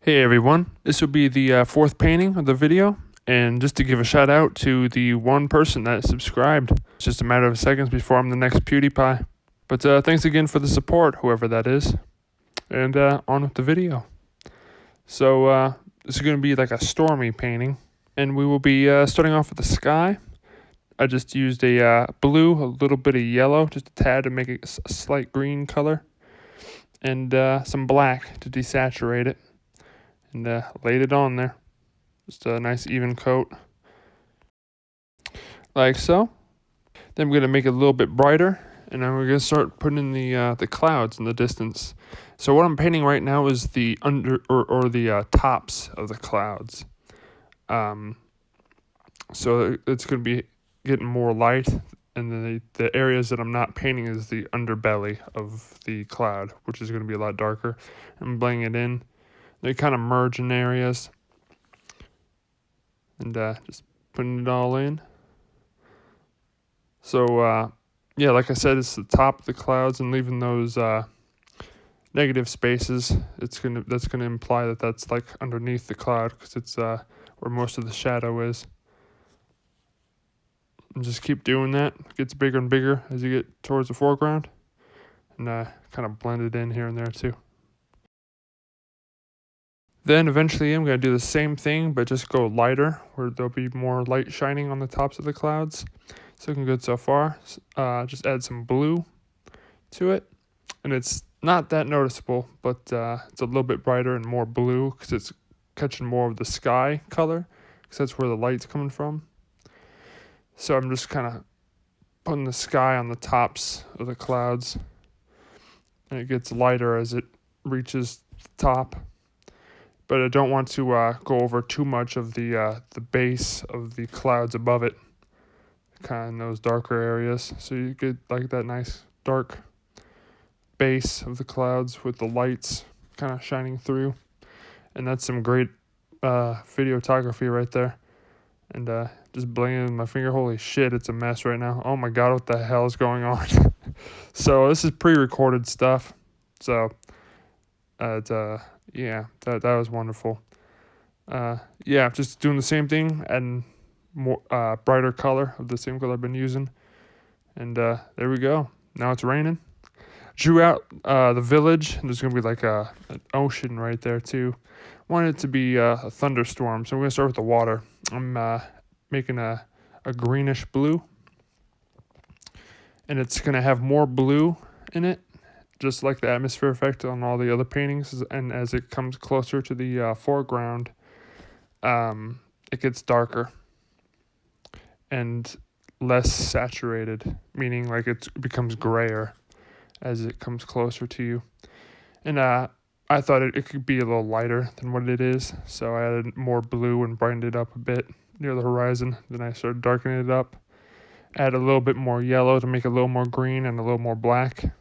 Hey everyone, this will be the fourth painting of the video, and just to give a shout out to the one person that subscribed. It's just a matter of seconds before I'm the next PewDiePie. But thanks again for the support, whoever that is. And on with the video. So this is going to be like a stormy painting, and we will be starting off with the sky. I just used a blue, a little bit of yellow, just a tad to make it a slight green color, and some black to desaturate it. And laid it on there. Just a nice even coat. Like so. Then we're going to make it a little bit brighter. And then we're going to start putting in the clouds in the distance. So what I'm painting right now is the the tops of the clouds. So it's going to be getting more light. And then the areas that I'm not painting is the underbelly of the cloud, which is going to be a lot darker. I'm blending it in. They kind of merge in areas. And just putting it all in. So, yeah, like I said, it's the top of the clouds, and leaving those negative spaces. That's gonna imply that that's like underneath the cloud, because it's where most of the shadow is. And just keep doing that. It gets bigger and bigger as you get towards the foreground, and kind of blend it in here and there too. Then eventually I'm going to do the same thing, but just go lighter, where there'll be more light shining on the tops of the clouds. So looking good so far. Just add some blue to it. And it's not that noticeable, but it's a little bit brighter and more blue because it's catching more of the sky color, because that's where the light's coming from. So I'm just kind of putting the sky on the tops of the clouds. And it gets lighter as it reaches the top. But I don't want to go over too much of the base of the clouds above it, kind of in those darker areas. So you get like that nice dark base of the clouds with the lights kind of shining through. And that's some great videography right there. And just blending in my finger. Holy shit, it's a mess right now. Oh my god, what the hell is going on? So this is pre-recorded stuff. So yeah, that was wonderful. Yeah, just doing the same thing and more brighter color of the same color I've been using. And there we go. Now it's raining. Drew out the village. There's gonna be like an ocean right there too. Want it to be a thunderstorm, so we're gonna start with the water. I'm making a greenish blue, and it's gonna have more blue in it, just like the atmosphere effect on all the other paintings. And as it comes closer to the foreground, it gets darker and less saturated, meaning like it becomes grayer as it comes closer to you. And I thought it could be a little lighter than what it is, so I added more blue and brightened it up a bit near the horizon. Then I started darkening it up, add a little bit more yellow to make it a little more green and a little more black,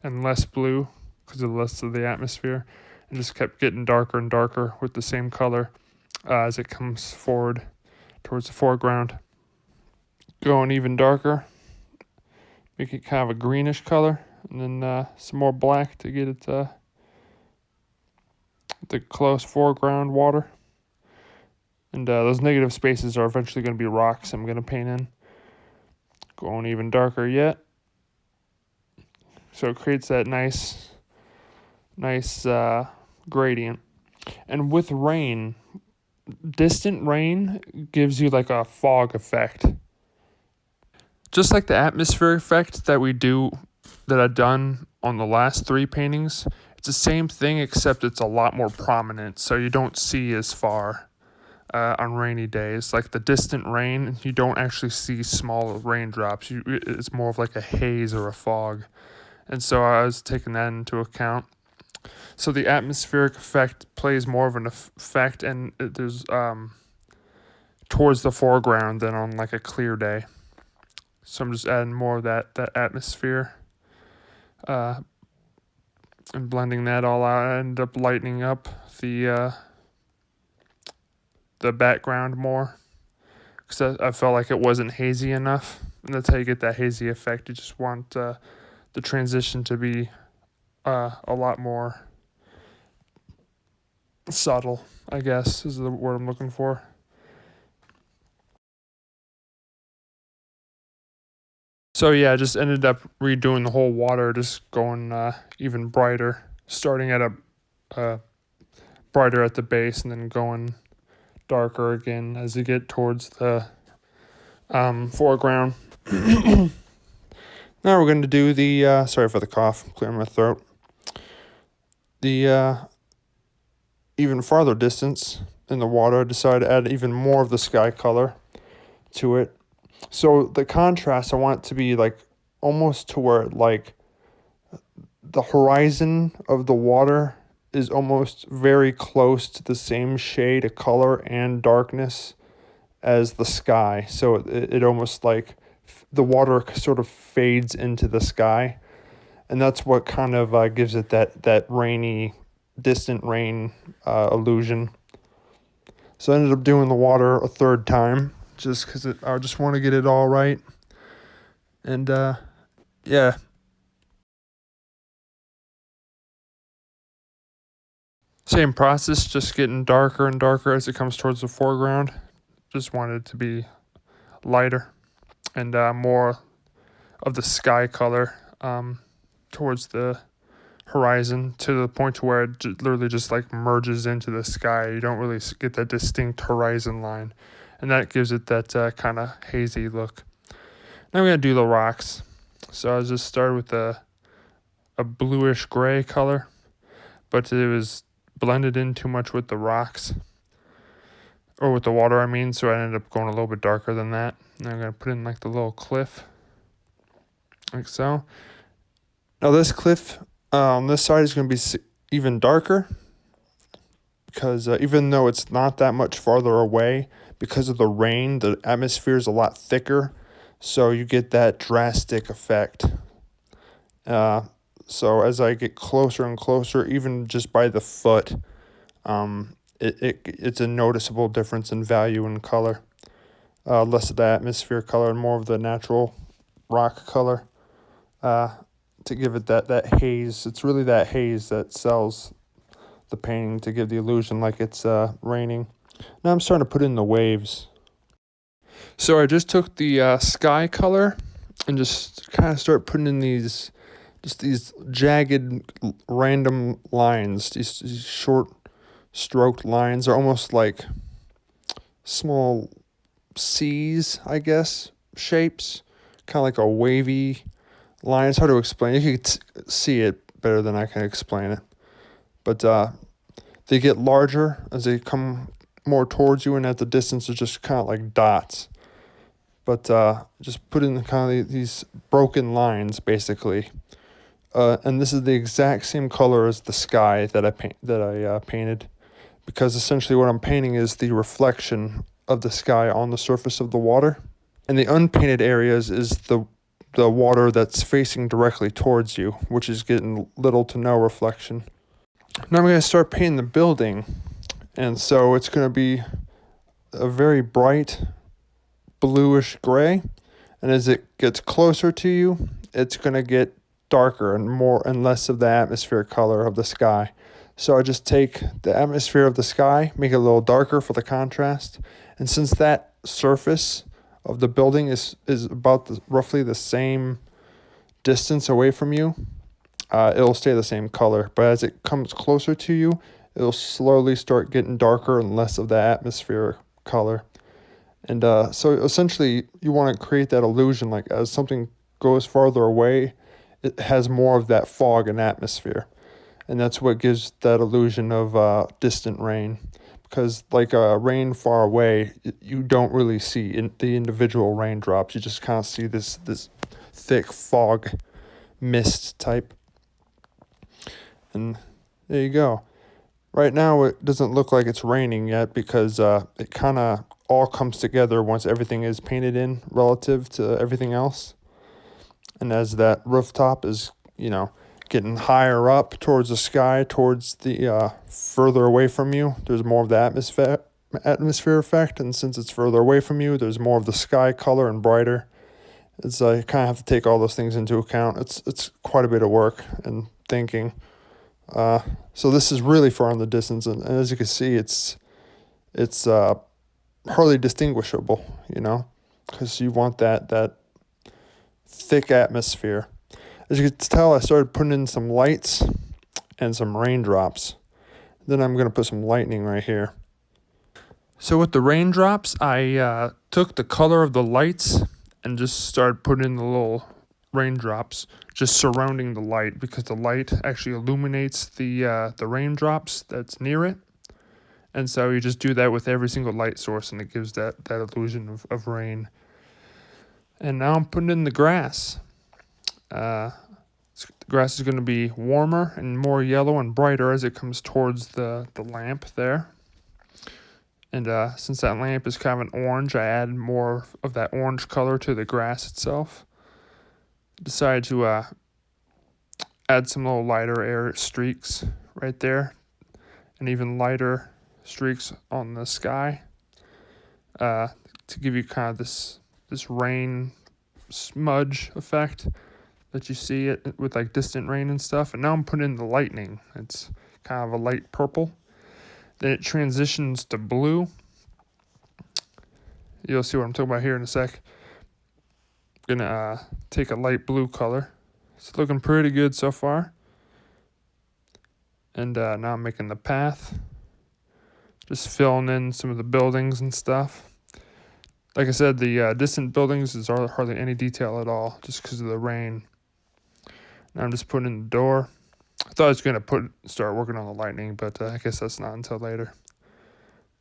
and less blue because of less of the atmosphere, and just kept getting darker and darker with the same color as it comes forward towards the foreground. Going even darker, make it kind of a greenish color, and then some more black to get it the close foreground water. And those negative spaces are eventually going to be rocks I'm going to paint in. Going even darker yet. So it creates that nice gradient. And with rain, distant rain gives you like a fog effect. Just like the atmosphere effect that I've done on the last three paintings, it's the same thing except it's a lot more prominent, so you don't see as far on rainy days. Like the distant rain, you don't actually see small raindrops. It's more of like a haze or a fog. And so I was taking that into account. So the atmospheric effect plays more of an effect, and there's towards the foreground than on like a clear day. So I'm just adding more of that atmosphere and blending that all out. I ended up lightening up the background more because I felt like it wasn't hazy enough. And that's how you get that hazy effect. You just want the transition to be a lot more subtle, I guess is the word I'm looking for. So yeah, I just ended up redoing the whole water, just going even brighter, starting at a brighter at the base and then going darker again as you get towards the foreground. Now we're going to do the, sorry for the cough, clearing my throat. The even farther distance in the water, I decided to add even more of the sky color to it. So the contrast, I want it to be like almost to where like the horizon of the water is almost very close to the same shade of color and darkness as the sky. So it almost like the water sort of fades into the sky. And that's what kind of gives it that rainy, distant rain illusion. So I ended up doing the water a third time just because I just want to get it all right. And yeah. Same process, just getting darker and darker as it comes towards the foreground. Just wanted it to be lighter and more of the sky color towards the horizon to the point to where it literally just like merges into the sky. You don't really get that distinct horizon line, and that gives it that kind of hazy look. Now we're going to do the rocks. So I just started with a bluish gray color, but it was blended in too much with the rocks, or with the water, I mean, so I ended up going a little bit darker than that. Now I'm going to put in like the little cliff, like so. Now this cliff on this side is going to be even darker, because even though it's not that much farther away, because of the rain, the atmosphere is a lot thicker, so you get that drastic effect. So as I get closer and closer, even just by the foot, it's a noticeable difference in value and color. Less of the atmosphere color and more of the natural rock color, to give it that haze. It's really that haze that sells the painting, to give the illusion like it's raining. Now I'm starting to put in the waves. So I just took the sky color and just kind of start putting in these jagged random lines, these short stroked lines are almost like small C's, I guess, shapes, kind of like a wavy line. It's hard to explain. You can see it better than I can explain it. But they get larger as they come more towards you, and at the distance, they're just kind of like dots. But just put in kind of these broken lines, basically. And this is the exact same color as the sky that I painted, because essentially what I'm painting is the reflection of the sky on the surface of the water, and the unpainted areas is the water that's facing directly towards you, which is getting little to no reflection. Now I'm going to start painting the building, and so it's going to be a very bright bluish gray, and as it gets closer to you, it's going to get darker and more and less of the atmospheric color of the sky. So I just take the atmosphere of the sky, make it a little darker for the contrast, and since that surface of the building is about roughly the same distance away from you, it'll stay the same color. But as it comes closer to you, it'll slowly start getting darker and less of the atmospheric color. And so essentially, you want to create that illusion, like as something goes farther away, it has more of that fog and atmosphere. And that's what gives that illusion of distant rain. Because like rain far away, you don't really see the individual raindrops. You just kind of see this thick fog mist type. And there you go. Right now, it doesn't look like it's raining yet, because it kind of all comes together once everything is painted in relative to everything else. And as that rooftop is, getting higher up towards the sky, towards the further away from you, there's more of the atmosphere effect. And since it's further away from you, there's more of the sky color and brighter. It's you kind of have to take all those things into account. It's quite a bit of work and thinking. So this is really far in the distance, and as you can see, it's hardly distinguishable, because you want that thick atmosphere. As you can tell, I started putting in some lights and some raindrops. Then I'm going to put some lightning right here. So with the raindrops, I took the color of the lights and just started putting in the little raindrops just surrounding the light, because the light actually illuminates the raindrops that's near it. And so you just do that with every single light source, and it gives that illusion of rain. And now I'm putting in the grass. The grass is going to be warmer and more yellow and brighter as it comes towards the lamp there. And since that lamp is kind of an orange, I add more of that orange color to the grass itself. Decided to add some little lighter air streaks right there, and even lighter streaks on the sky to give you kind of this rain smudge effect that you see it with like distant rain and stuff. And now I'm putting in the lightning. It's kind of a light purple. Then it transitions to blue. You'll see what I'm talking about here in a sec. I'm gonna take a light blue color. It's looking pretty good so far. And now I'm making the path. Just filling in some of the buildings and stuff. Like I said, the distant buildings is hardly any detail at all, just because of the rain. Now I'm just putting in the door. I thought I was going to start working on the lightning, but I guess that's not until later.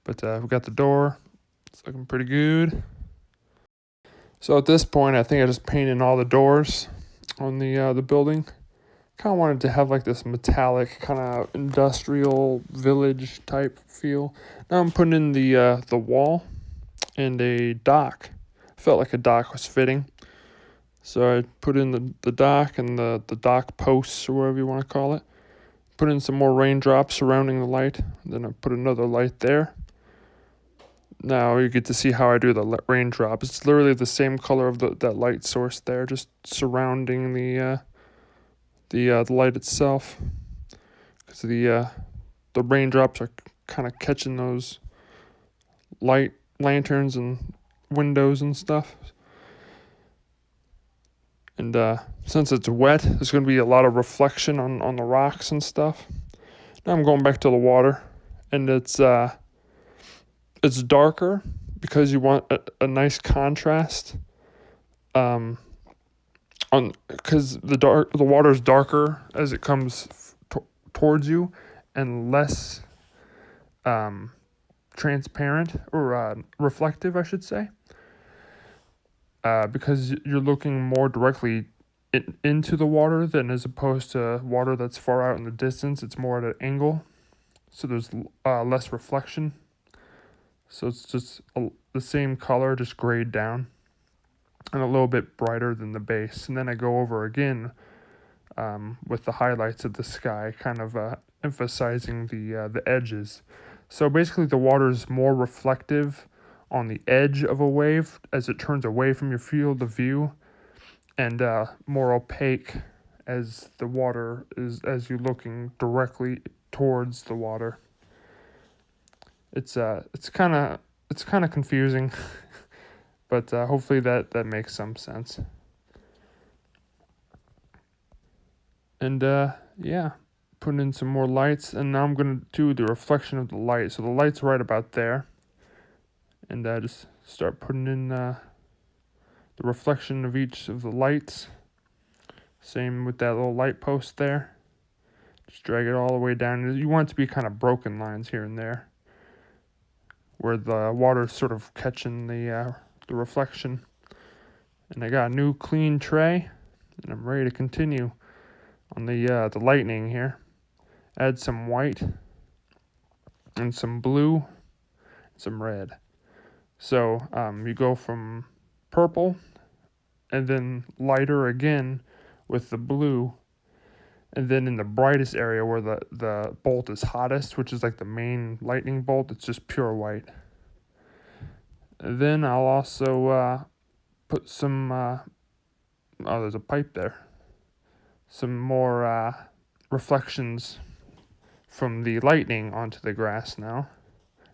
But we got the door. It's looking pretty good. So at this point, I think I just painted all the doors on the building. Kind of wanted to have like this metallic kind of industrial village type feel. Now I'm putting in the wall and a dock. Felt like a dock was fitting. So I put in the dock and the dock posts, or whatever you want to call it. Put in some more raindrops surrounding the light. Then I put another light there. Now you get to see how I do the raindrop. It's literally the same color of that light source there, just surrounding the light itself. Because the raindrops are kind of catching those light lanterns and windows and stuff. And since it's wet, there's going to be a lot of reflection on the rocks and stuff. Now I'm going back to the water, and it's darker because you want a nice contrast. Because the water is darker as it comes towards you, and less transparent or reflective, I should say. Because you're looking more directly into the water than as opposed to water that's far out in the distance. It's more at an angle, so there's less reflection. So it's just the same color, just grayed down, and a little bit brighter than the base. And then I go over again with the highlights of the sky, kind of emphasizing the edges. So basically the water is more reflective on the edge of a wave as it turns away from your field of view, and more opaque as the water is as you're looking directly towards the water. It's kind of confusing, but hopefully that makes some sense. And yeah, putting in some more lights, and now I'm gonna do the reflection of the light. So the light's right about there, and just start putting in the reflection of each of the lights. Same with that little light post there. Just drag it all the way down. You want it to be kind of broken lines here and there, where the water is sort of catching the reflection. And I got a new clean tray, and I'm ready to continue on the lightning here. Add some white and some blue, and some red. So you go from purple and then lighter again with the blue, and then in the brightest area where the bolt is hottest, which is like the main lightning bolt, it's just pure white. And then I'll also put some, there's a pipe there. Some more reflections from the lightning onto the grass now.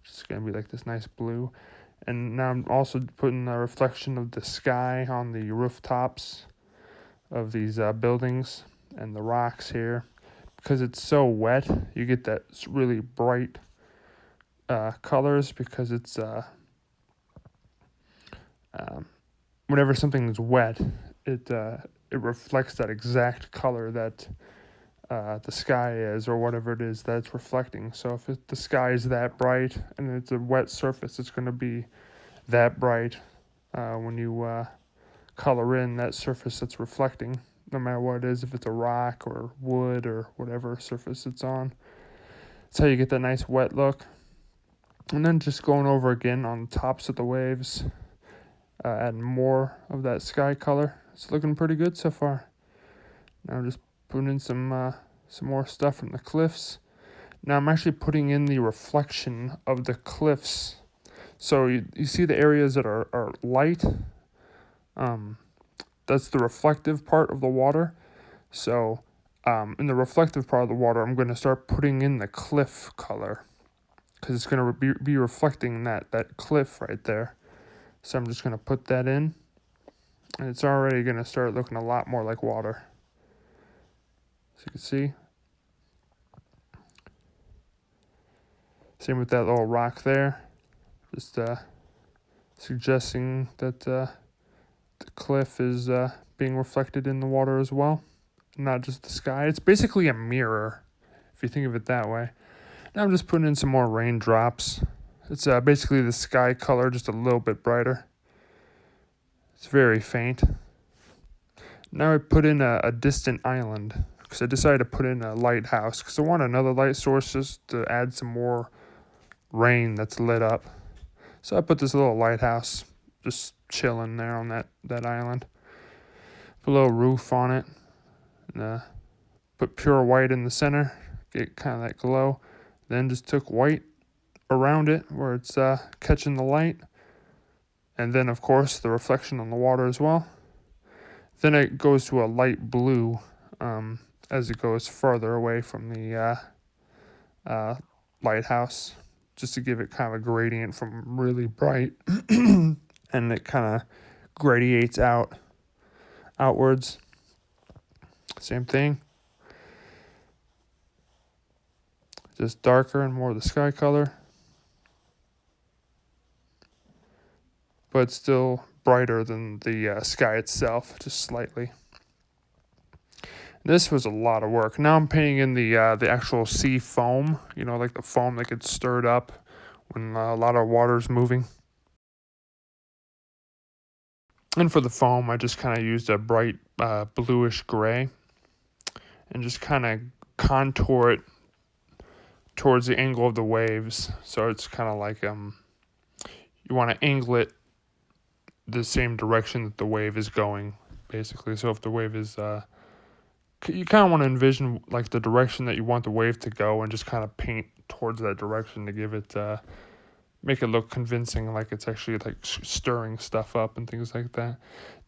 It's going to be like this nice blue. And now I'm also putting a reflection of the sky on the rooftops of these buildings and the rocks here. Because it's so wet, you get that really bright colors because it's whenever something's wet, it reflects that exact color that the sky is, or whatever it is that it's reflecting. So if the sky is that bright and it's a wet surface, it's going to be that bright when you color in that surface that's reflecting, no matter what it is, if it's a rock or wood or whatever surface it's on. That's how you get that nice wet look. And then just going over again on the tops of the waves, adding more of that sky color. It's looking pretty good so far. Now I'm just putting in some more stuff from the cliffs. Now I'm actually putting in the reflection of the cliffs. So you see the areas that are light. That's the reflective part of the water. So in the reflective part of the water, I'm going to start putting in the cliff color, because it's going to be reflecting that cliff right there. So I'm just going to put that in, and it's already going to start looking a lot more like water. So you can see. Same with that little rock there. Just suggesting that the cliff is being reflected in the water as well, not just the sky. It's basically a mirror, if you think of it that way. Now I'm just putting in some more raindrops. It's basically the sky color, just a little bit brighter. It's very faint. Now I put in a distant island, because I decided to put in a lighthouse, because I want another light source just to add some more rain that's lit up. So I put this little lighthouse just chilling there on that island. Put a little roof on it. And put pure white in the center, get kind of that glow. Then just took white around it where it's catching the light. And then, of course, the reflection on the water as well. Then it goes to a light blue as it goes further away from the lighthouse, just to give it kind of a gradient from really bright. And it kind of gradiates outwards. Same thing. Just darker and more of the sky color. But still brighter than the sky itself, just slightly. This was a lot of work. Now I'm painting in the actual sea foam, like the foam that gets stirred up when a lot of water's moving. And for the foam, I just kind of used a bright bluish gray and just kind of contour it towards the angle of the waves. So it's kind of like you want to angle it the same direction that the wave is going, basically. So if the wave is you kind of want to envision like the direction that you want the wave to go, and just kind of paint towards that direction to give it make it look convincing, like it's actually like stirring stuff up and things like that.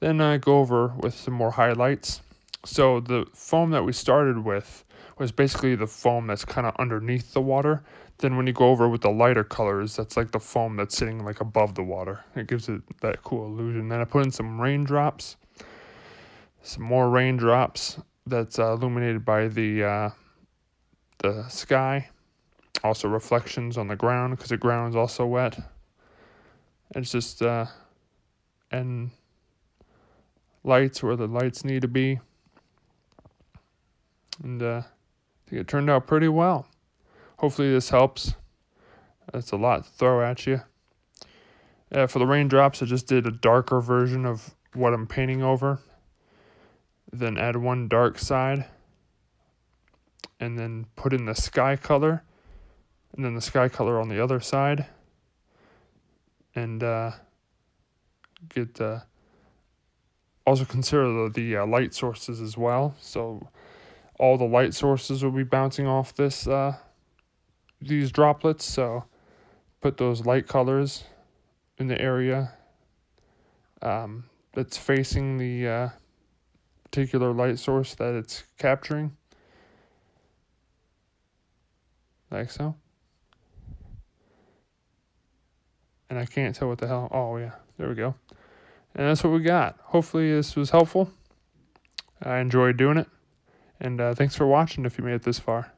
Then I go over with some more highlights. So the foam that we started with was basically the foam that's kind of underneath the water. Then when you go over with the lighter colors, that's like the foam that's sitting like above the water. It gives it that cool illusion. Then I put in some raindrops, some more raindrops that's illuminated by the sky. Also reflections on the ground, because the ground is also wet. It's just and lights where the lights need to be. And I think it turned out pretty well. Hopefully this helps. That's a lot to throw at you. For the raindrops, I just did a darker version of what I'm painting over. Then add one dark side. And then put in the sky color. And then the sky color on the other side. And get also consider the light sources as well. So all the light sources will be bouncing off these droplets. So put those light colors in the area that's facing the particular light source that it's capturing. like so. And I can't tell what the hell. Oh, yeah, there we go. And that's what we got. Hopefully this was helpful. I enjoyed doing it. And thanks for watching if you made it this far.